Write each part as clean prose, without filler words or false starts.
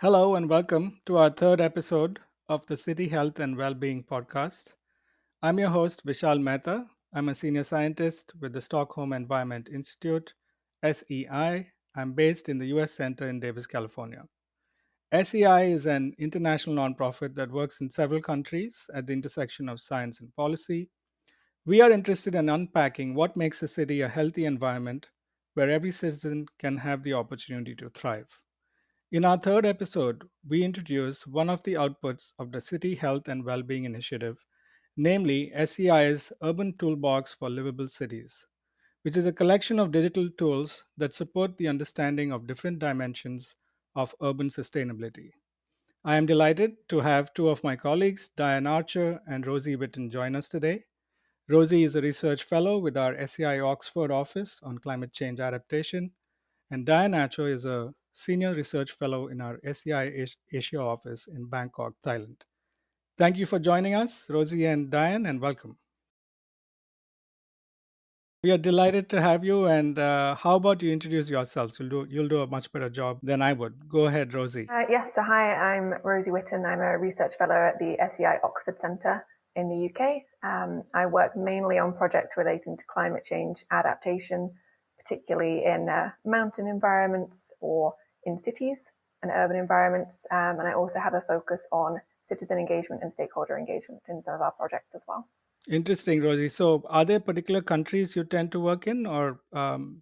Hello and welcome to our third episode of the City Health and Wellbeing podcast. I'm your host, Vishal Mehta. I'm a senior scientist with the Stockholm Environment Institute, SEI. I'm based in the US Center in Davis, California. SEI is an international nonprofit that works in several countries at the intersection of science and policy. We are interested in unpacking what makes a city a healthy environment where every citizen can have the opportunity to thrive. In our third episode, we introduce one of the outputs of the City Health and Wellbeing Initiative, namely SEI's Urban Toolbox for Livable Cities, which is a collection of digital tools that support the understanding of different dimensions of urban sustainability. I am delighted to have two of my colleagues, Diane Archer and Rosie Witton, join us today. Rosie is a research fellow with our SEI Oxford office on climate change adaptation, and Diane Archer is a senior research fellow in our SEI Asia office in Bangkok, Thailand. Thank you for joining us, Rosie and Diane, and welcome. We are delighted to have you. And how about you introduce yourselves? You'll do a much better job than I would. Go ahead, Rosie. Hi, I'm Rosie Witton. I'm a research fellow at the SEI Oxford Centre in the UK. I work mainly on projects relating to climate change adaptation, particularly in mountain environments or in cities and urban environments. And I also have a focus on citizen engagement and stakeholder engagement in some of our projects as well. Interesting, Rosie. So, are there particular countries you tend to work in, or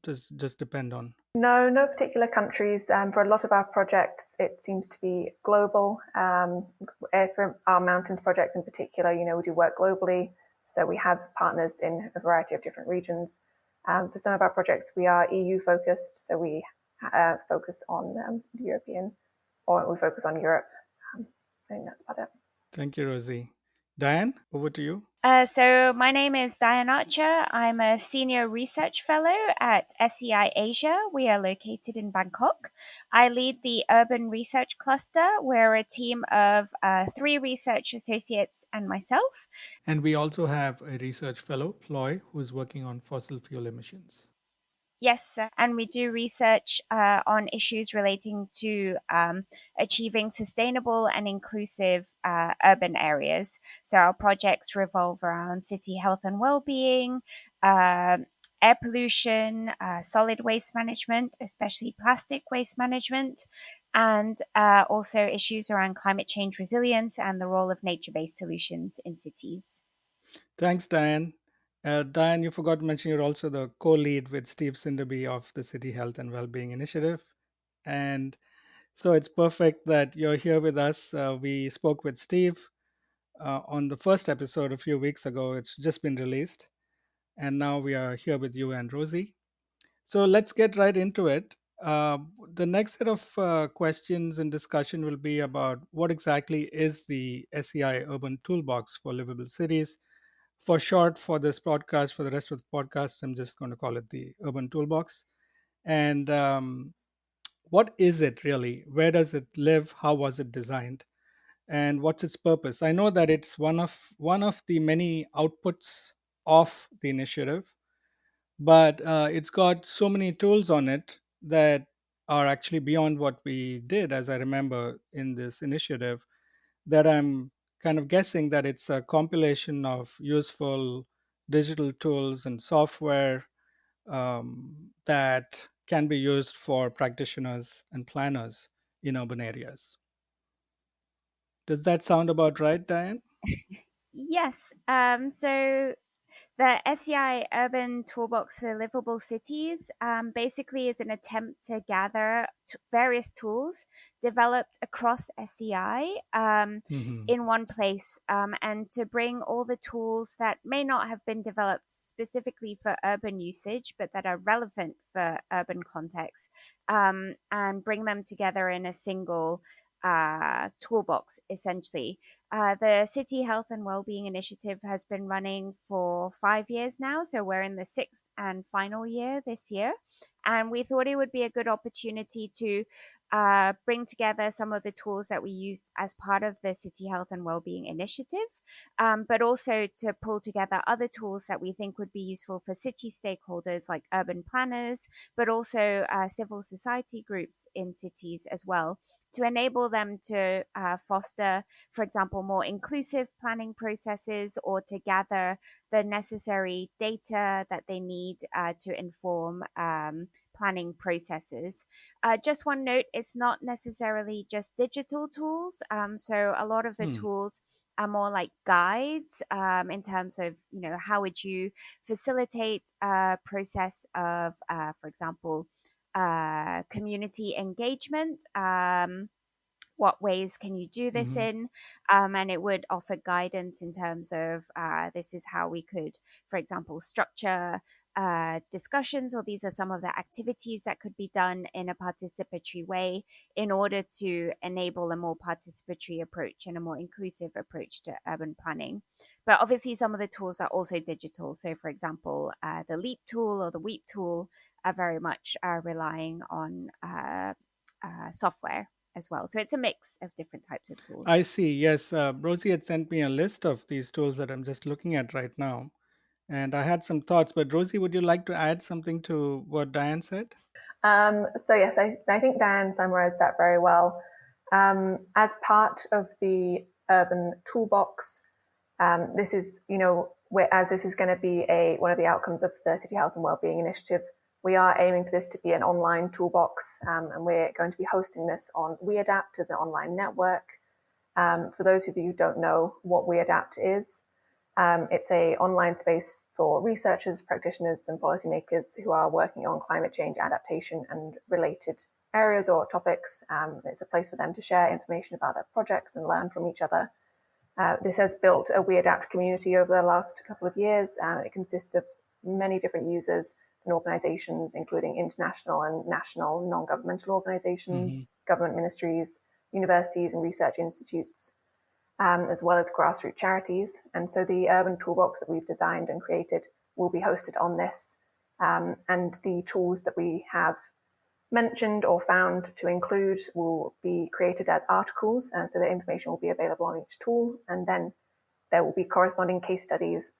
just depend on? No particular countries. For a lot of our projects, it seems to be global. For our mountains project in particular, we do work globally. So we have partners in a variety of different regions. For some of our projects, we are EU focused. So we focus on the European, or we focus on Europe. I think that's about it. Thank you, Rosie. Diane, over to you. So my name is Diane Archer. I'm a senior research fellow at SEI Asia. We are located in Bangkok. I lead the urban research cluster. We're a team of three research associates and myself. And we also have a research fellow, Ploy, who's working on fossil fuel emissions. Yes, and we do research on issues relating to achieving sustainable and inclusive urban areas. So our projects revolve around city health and well-being, air pollution, solid waste management, especially plastic waste management, and also issues around climate change resilience and the role of nature-based solutions in cities. Thanks, Diane. Diane, you forgot to mention you're also the co-lead with Steve Sinderby of the City Health and Wellbeing Initiative. And so it's perfect that you're here with us. We spoke with Steve on the first episode a few weeks ago. It's just been released. And now we are here with you and Rosie. So let's get right into it. The next set of questions and discussion will be about what exactly is the SEI Urban Toolbox for Livable Cities. For short, for this podcast, for the rest of the podcast, I'm just going to call it the Urban Toolbox. And what is it really? Where does it live? How was it designed? And what's its purpose? I know that it's one of the many outputs of the initiative, but it's got so many tools on it that are actually beyond what we did, as I remember in this initiative, that I'm kind of guessing that it's a compilation of useful digital tools and software that can be used for practitioners and planners in urban areas. Does that sound about right, Diane? Yes. So the SEI Urban Toolbox for Livable Cities basically is an attempt to gather various tools developed across SEI Hmm. in one place and to bring all the tools that may not have been developed specifically for urban usage, but that are relevant for urban context and bring them together in a single toolbox, essentially. The City Health and Wellbeing Initiative has been running for 5 years now, so we're in the sixth and final year this year. And we thought it would be a good opportunity to bring together some of the tools that we used as part of the City Health and Wellbeing Initiative, but also to pull together other tools that we think would be useful for city stakeholders like urban planners, but also civil society groups in cities as well, to enable them to foster, for example, more inclusive planning processes, or to gather the necessary data that they need to inform planning processes. Just one note, it's not necessarily just digital tools. So a lot of the tools are more like guides in terms of, how would you facilitate a process of, for example, community engagement. What ways can you do this in? And it would offer guidance in terms of this is how we could, for example, structure discussions, or these are some of the activities that could be done in a participatory way in order to enable a more participatory approach and a more inclusive approach to urban planning. But obviously, some of the tools are also digital. So, for example, the LEAP tool or the WEEP tool are very much relying on software as well. So it's a mix of different types of tools. I see. Yes. Rosie had sent me a list of these tools that I'm just looking at right now. And I had some thoughts, but Rosie, would you like to add something to what Diane said? So yes, I think Diane summarized that very well. As part of the Urban Toolbox, this is, as this is going to be one of the outcomes of the City Health and Wellbeing Initiative, we are aiming for this to be an online toolbox, and we're going to be hosting this on WeAdapt as an online network. For those of you who don't know what WeAdapt is, it's an online space for researchers, practitioners, and policymakers who are working on climate change adaptation and related areas or topics. It's a place for them to share information about their projects and learn from each other. This has built a WeAdapt community over the last couple of years. It consists of many different users and organizations, including international and national non-governmental organizations, government ministries, universities and research institutes, as well as grassroots charities. And so the Urban Toolbox that we've designed and created will be hosted on this. And the tools that we have mentioned or found to include will be created as articles, and so the information will be available on each tool, and then there will be corresponding case studies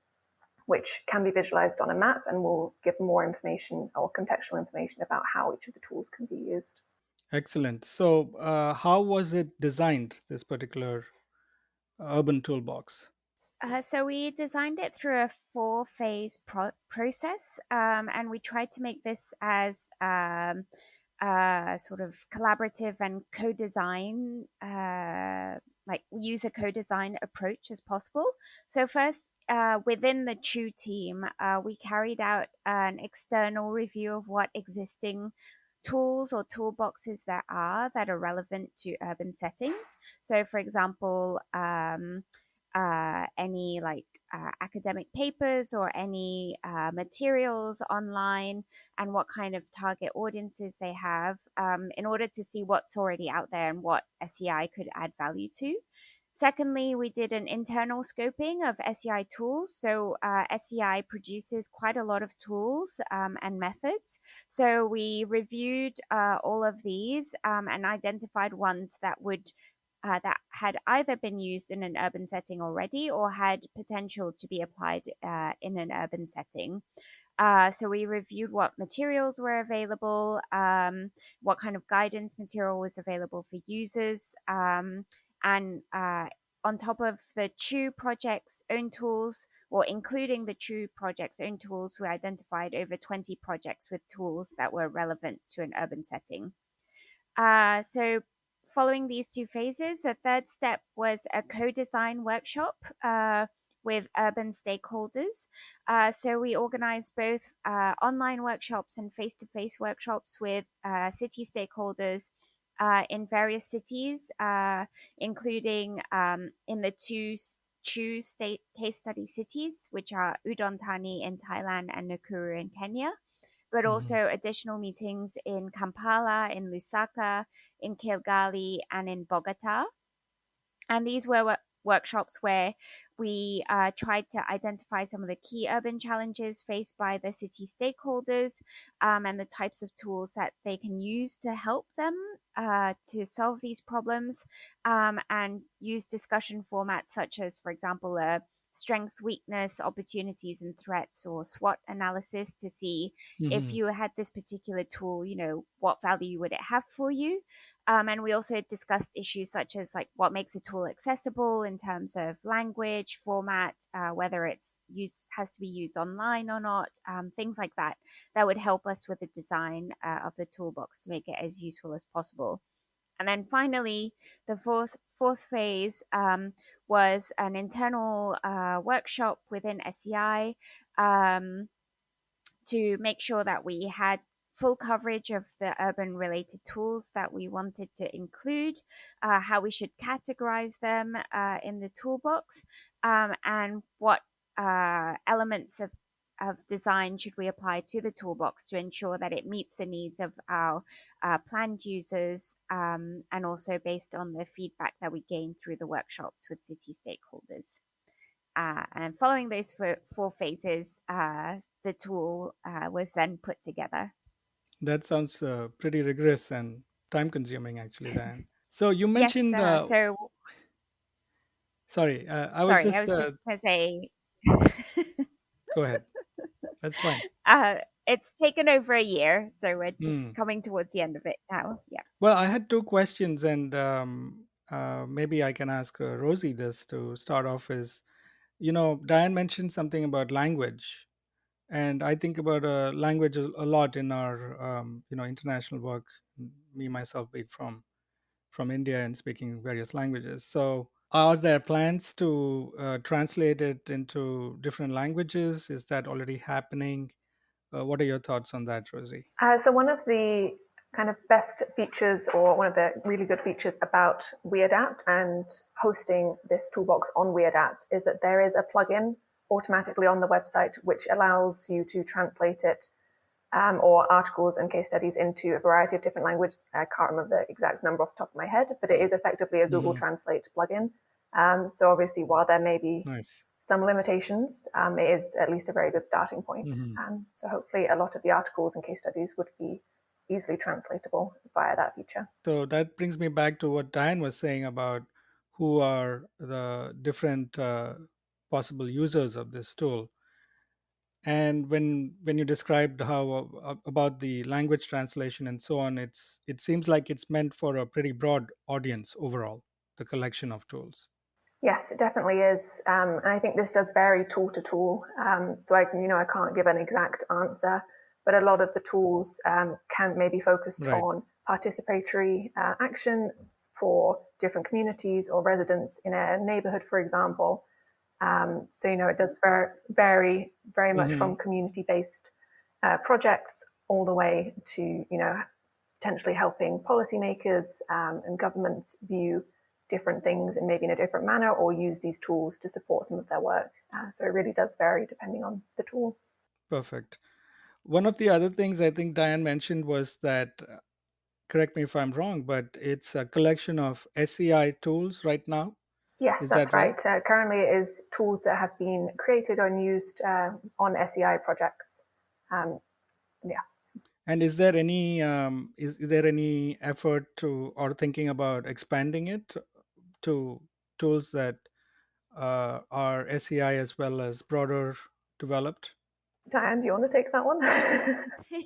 which can be visualized on a map and will give more information or contextual information about how each of the tools can be used. Excellent. So, how was it designed, this particular Urban Toolbox? So we designed it through a 4-phase process, and we tried to make this as sort of collaborative and co-design, like user co-design approach as possible. So first, within the Chew team, we carried out an external review of what existing tools or toolboxes there are that are relevant to urban settings. So, for example, any academic papers or any materials online, and what kind of target audiences they have, in order to see what's already out there and what SEI could add value to. Secondly, we did an internal scoping of SEI tools. So SEI produces quite a lot of tools and methods. So we reviewed all of these and identified ones that had either been used in an urban setting already or had potential to be applied in an urban setting. So we reviewed what materials were available, what kind of guidance material was available for users, and on top of the Chew project's own tools, or including the Chew project's own tools, we identified over 20 projects with tools that were relevant to an urban setting. So following these two phases, the third step was a co-design workshop with urban stakeholders. So we organized both online workshops and face-to-face workshops with city stakeholders in various cities, including in the two Chew state case study cities, which are Udon Thani in Thailand and Nakuru in Kenya, but also additional meetings in Kampala, in Lusaka, in Kigali, and in Bogota. And these were workshops where we tried to identify some of the key urban challenges faced by the city stakeholders, and the types of tools that they can use to help them to solve these problems, and use discussion formats such as, for example, a strength, weakness, opportunities, and threats, or SWOT analysis, to see if you had this particular tool, what value would it have for you? And we also discussed issues such as like what makes a tool accessible in terms of language, format, whether has to be used online or not, things like that. That would help us with the design of the toolbox to make it as useful as possible. And then finally, the fourth phase was an internal workshop within SEI to make sure that we had full coverage of the urban related tools that we wanted to include, how we should categorize them in the toolbox, and what elements of design should we apply to the toolbox to ensure that it meets the needs of our planned users, and also based on the feedback that we gained through the workshops with city stakeholders. And following those four phases, the tool was then put together. That sounds pretty rigorous and time consuming, actually, Diane. So you Yes, mentioned, sorry, I was sorry, I just, was just going to say, go ahead. That's fine. It's taken over a year, so we're just Hmm. coming towards the end of it now. Yeah. Well, I had two questions, and maybe I can ask Rosie this to start off. Is, Diane mentioned something about language, and I think about language a lot in our international work. Me myself being from India and speaking various languages. So, are there plans to translate it into different languages? Is that already happening? What are your thoughts on that, Rosie? So one of the kind of best features, or one of the really good features about WeAdapt and hosting this toolbox on WeAdapt, is that there is a plugin automatically on the website which allows you to translate it, or articles and case studies, into a variety of different languages. I can't remember the exact number off the top of my head, but it is effectively a Google Translate plugin. So obviously, while there may be some limitations, it is at least a very good starting point. So hopefully a lot of the articles and case studies would be easily translatable via that feature. So that brings me back to what Diane was saying about who are the different possible users of this tool. And when you described how about the language translation and so on, it seems like it's meant for a pretty broad audience overall, the collection of tools. Yes, it definitely is, and I think this does vary tool to tool. So I can't give an exact answer, but a lot of the tools can maybe focused on participatory action for different communities or residents in a neighborhood, for example. So it does vary very much from community-based projects all the way to potentially helping policymakers and governments view different things and maybe in a different manner, or use these tools to support some of their work. So it really does vary depending on the tool. Perfect. One of the other things I think Diane mentioned was that, correct me if I'm wrong, but it's a collection of SEI tools right now. Yes, that's right. Currently it is tools that have been created and used on SEI projects. Yeah. And is there any effort to or thinking about expanding it to tools that are SEI as well as broader developed? Diane, do you want to take that one?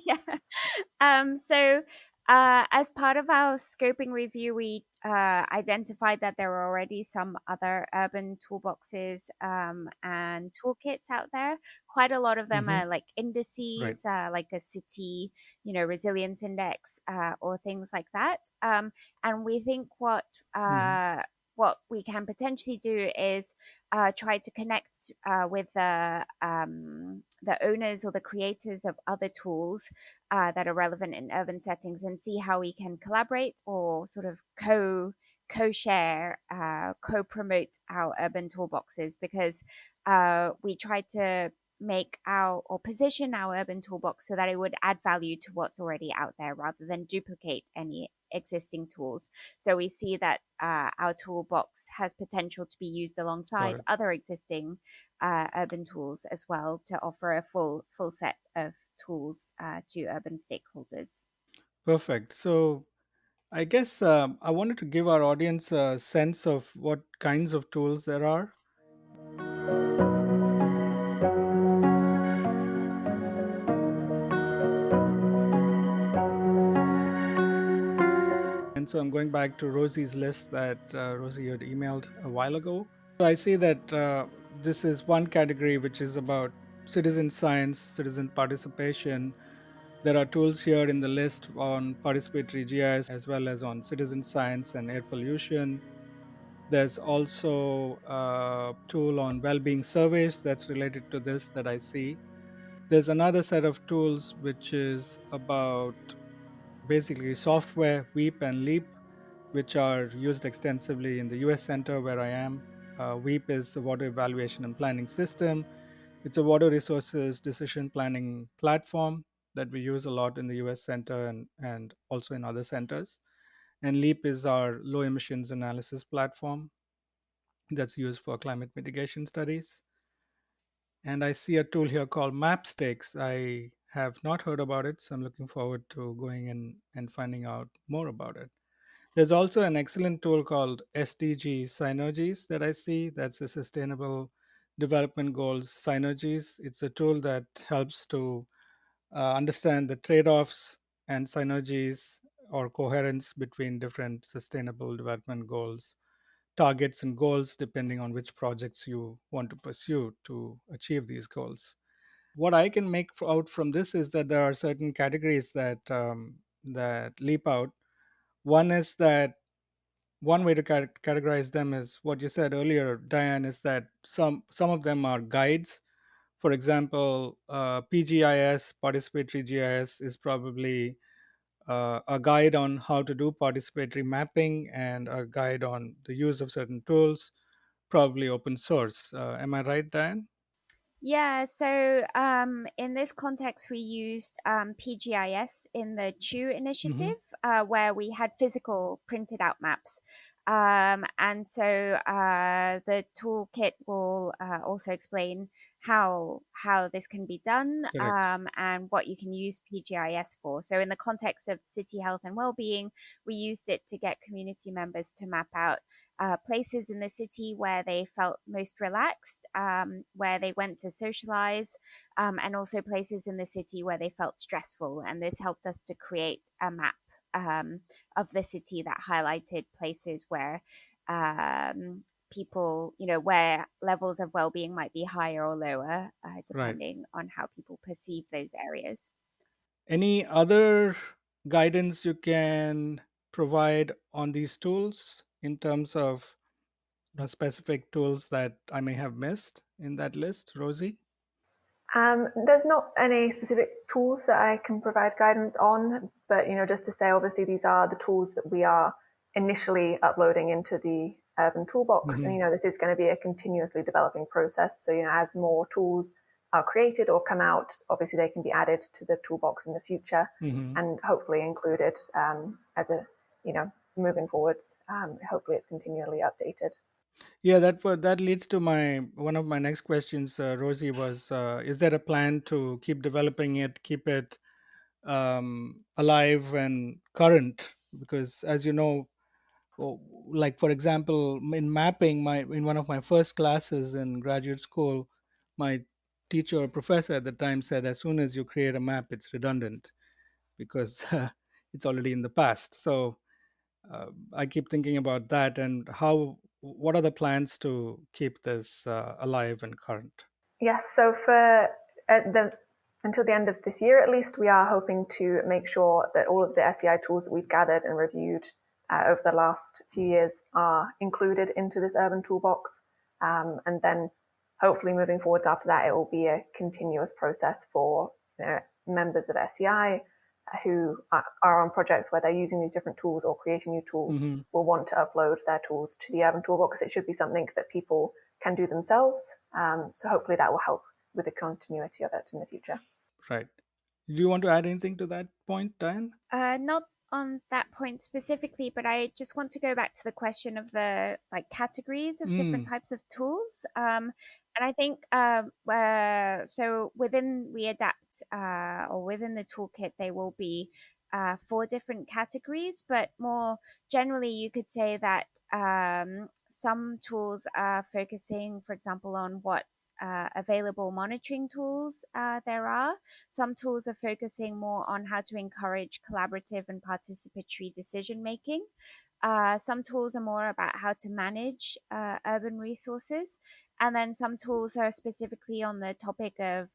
Yeah. So as part of our scoping review, we identified that there are already some other urban toolboxes and toolkits out there. Quite a lot of them are like indices, like a city, resilience index, or things like that. And we think what we can potentially do is try to connect with the owners or the creators of other tools that are relevant in urban settings, and see how we can collaborate or sort of co-share, co-promote our urban toolboxes, because we try to make or position our urban toolbox so that it would add value to what's already out there rather than duplicate any existing tools. So we see that our toolbox has potential to be used alongside other existing urban tools as well, to offer a full set of tools to urban stakeholders. Perfect. So I guess I wanted to give our audience a sense of what kinds of tools there are. And And so I'm going back to Rosie's list that Rosie had emailed a while ago. So I see that this is one category which is about citizen science, citizen participation. There are tools here in the list on participatory GIS as well as on citizen science and air pollution. There's also a tool on well-being surveys that's related to this that I see. There's another set of tools which is about basically software, WEEP and LEAP, which are used extensively in the US Center where I am. WEEP is the Water Evaluation and Planning System. It's a water resources decision planning platform that we use a lot in the US Center and also in other centers. And LEAP is our low emissions analysis platform that's used for climate mitigation studies. And I see a tool here called MapStakes. I have not heard about it, so I'm looking forward to going in and finding out more about it. There's also an excellent tool called SDG Synergies that I see. That's a Sustainable Development Goals Synergies. It's a tool that helps to understand the trade offs and synergies or coherence between different sustainable development goals, targets, and goals, depending on which projects you want to pursue to achieve these goals. What I can make out from this is that there are certain categories that leap out. One is that one way to categorize them is what you said earlier, Diane, is that some of them are guides. For example, PGIS, participatory GIS, is probably a guide on how to do participatory mapping and a guide on the use of certain tools, probably open source. Am I right, Diane? Yeah, so in this context, we used PGIS in the CHU Mm-hmm. initiative, where we had physical printed out maps. And so the toolkit will also explain how this can be done, Correct. and what you can use PGIS for. So in the context of city health and well-being, we used it to get community members to map out places in the city where they felt most relaxed, where they went to socialize, and also places in the city where they felt stressful. And this helped us to create a map of the city that highlighted places where people, where levels of well-being might be higher or lower, Right. depending on how people perceive those areas. Any other guidance you can provide on these tools in terms of specific tools that I may have missed in that list, Rosie? There's not any specific tools that I can provide guidance on, but just to say, obviously these are the tools that we are initially uploading into the Urban Toolbox, Mm-hmm. and this is going to be a continuously developing process. So as more tools are created or come out, obviously they can be added to the toolbox in the future, Mm-hmm. and hopefully included as a moving forwards. Hopefully it's continually updated. Yeah, that leads to my one of my next questions, Rosie, was is there a plan to keep developing it, keep it alive and current? Because as you know, like for example, in mapping, my in one of my first classes in graduate school, my teacher or professor at the time said, as soon as you create a map, it's redundant because it's already in the past. So I keep thinking about that and what are the plans to keep this alive and current? Yes, so for the until the end of this year at least, we are hoping to make sure that all of the SEI tools that we've gathered and reviewed over the last few years are included into this Urban Toolbox. And then hopefully moving forwards after that, it will be a continuous process for members of SEI who are on projects where they're using these different tools or creating new tools Mm-hmm. will want to upload their tools to the Urban Toolbox. It should be something that people can do themselves. So hopefully that will help with the continuity of it in the future. Right. Do you want to add anything to that point, Diane? Not on that point specifically, but I just want to go back to the question of the categories of different Mm, types of tools. And I think so within Readapt, or within the toolkit, they will be four different categories, but more generally, you could say that some tools are focusing, for example, on what available monitoring tools there are. Some tools are focusing more on how to encourage collaborative and participatory decision making. Some tools are more about how to manage urban resources. And then some tools are specifically on the topic of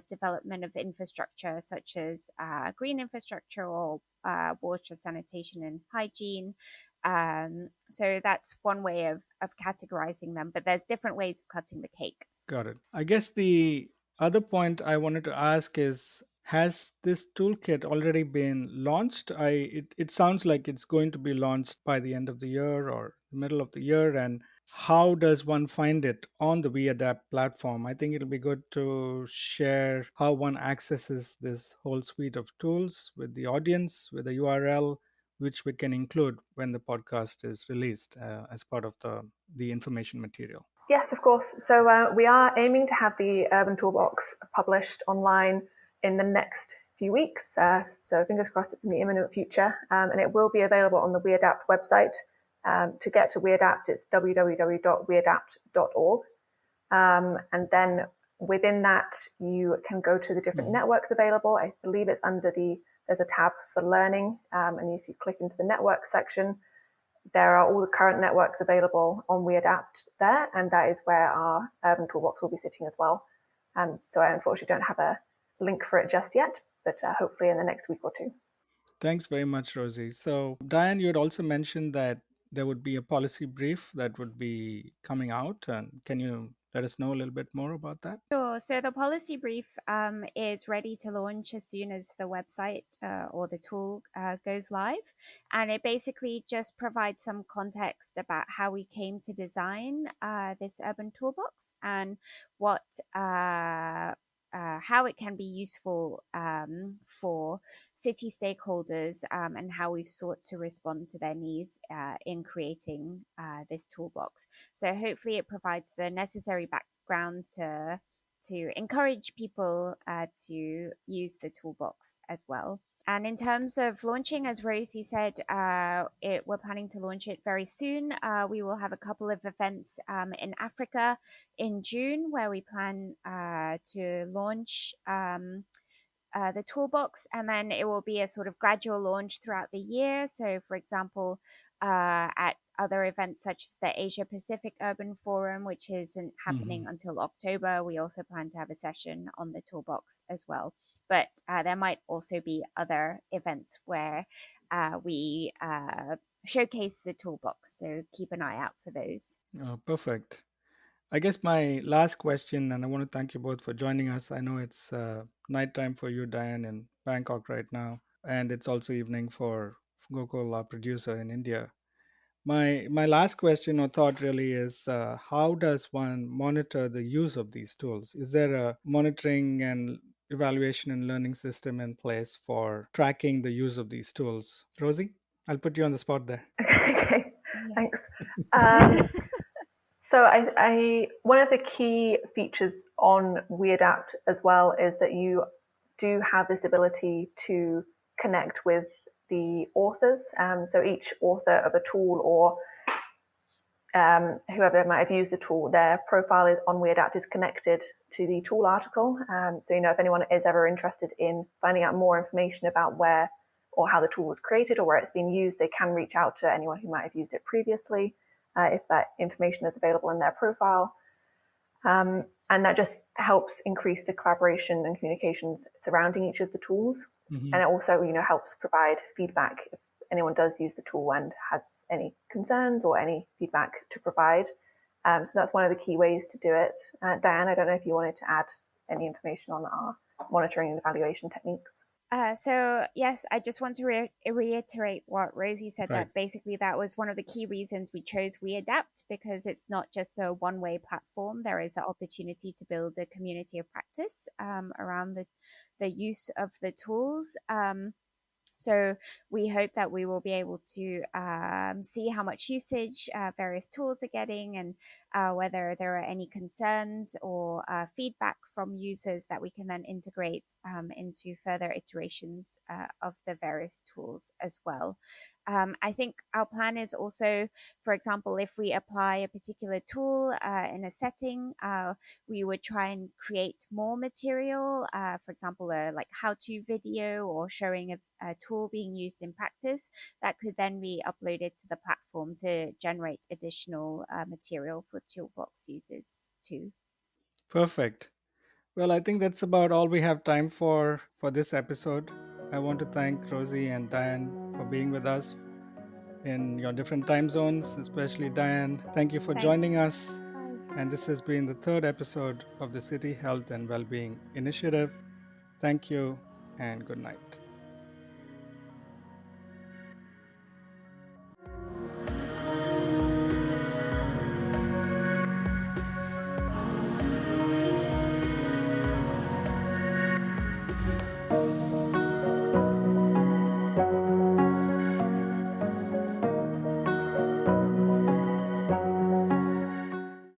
development of infrastructure, such as green infrastructure or water, sanitation, and hygiene. So that's one way of categorizing them, but there's different ways of cutting the cake. Got it. I guess the other point I wanted to ask is, has this toolkit already been launched? It sounds like it's going to be launched by the end of the year or the middle of the year. And how does one find it on the WeAdapt platform? I think it'll be good to share how one accesses this whole suite of tools with the audience, with a URL, which we can include when the podcast is released as part of the information material. Yes, of course. So we are aiming to have the Urban Toolbox published online in the next few weeks. So fingers crossed it's in the imminent future. And it will be available on the WeAdapt website. To get to WeAdapt, it's www.weadapt.org. And then within that, you can go to the different networks available. I believe it's there's a tab for learning. And if you click into the network section, there are all the current networks available on WeAdapt there, and that is where our Urban Toolbox will be sitting as well. So I unfortunately don't have a link for it just yet, but hopefully in the next week or two. Thanks very much, Rosie. So, Diane, you had also mentioned that there would be a policy brief that would be coming out. And can you let us know a little bit more about that? Sure. So the policy brief is ready to launch as soon as the website or the tool goes live. And it basically just provides some context about how we came to design this Urban Toolbox and what how it can be useful for city stakeholders and how we've sought to respond to their needs in creating this toolbox. So hopefully it provides the necessary background to encourage people to use the toolbox as well. And in terms of launching, as Rosie said, we're planning to launch it very soon. We will have a couple of events in Africa in June where we plan to launch the toolbox, and then it will be a sort of gradual launch throughout the year. So, for example, at other events such as the Asia Pacific Urban Forum, which isn't happening until October, we also plan to have a session on the toolbox as well. But there might also be other events where we showcase the toolbox. So keep an eye out for those. Perfect. I guess my last question, and I want to thank you both for joining us. I know it's nighttime for you, Diane, in Bangkok right now, and it's also evening for Gokul, our producer in India. My last question or thought really is, how does one monitor the use of these tools? Is there a monitoring and evaluation and learning system in place for tracking the use of these tools? Rosie, I'll put you on the spot there. Okay, thanks. So I one of the key features on WeAdapt as well is that you do have this ability to connect with the authors. So each author of a tool or whoever might have used the tool, their profile on WeAdapt is connected to the tool article. So, if anyone is ever interested in finding out more information about where or how the tool was created or where it's been used, they can reach out to anyone who might have used it previously if that information is available in their profile. And that just helps increase the collaboration and communications surrounding each of the tools. And it also, helps provide feedback if anyone does use the tool and has any concerns or any feedback to provide. So that's one of the key ways to do it. Diane, I don't know if you wanted to add any information on our monitoring and evaluation techniques. So yes, I just want to reiterate what Rosie said, Right. that basically that was one of the key reasons we chose WeAdapt, because it's not just a one-way platform. There is an opportunity to build a community of practice around the use of the tools. So we hope that we will be able to see how much usage various tools are getting, and whether there are any concerns or feedback from users that we can then integrate into further iterations of the various tools as well. I think our plan is also, for example, if we apply a particular tool in a setting, we would try and create more material, for example, like how-to video or showing a tool being used in practice that could then be uploaded to the platform to generate additional material for Toolbox users too. Perfect. Well, I think that's about all we have time for this episode. I want to thank Rosie and Diane for being with us in your different time zones, especially Diane. Thank you for joining Thanks. us. Bye. And this has been the third episode of the City Health and Wellbeing Initiative. Thank you and good night.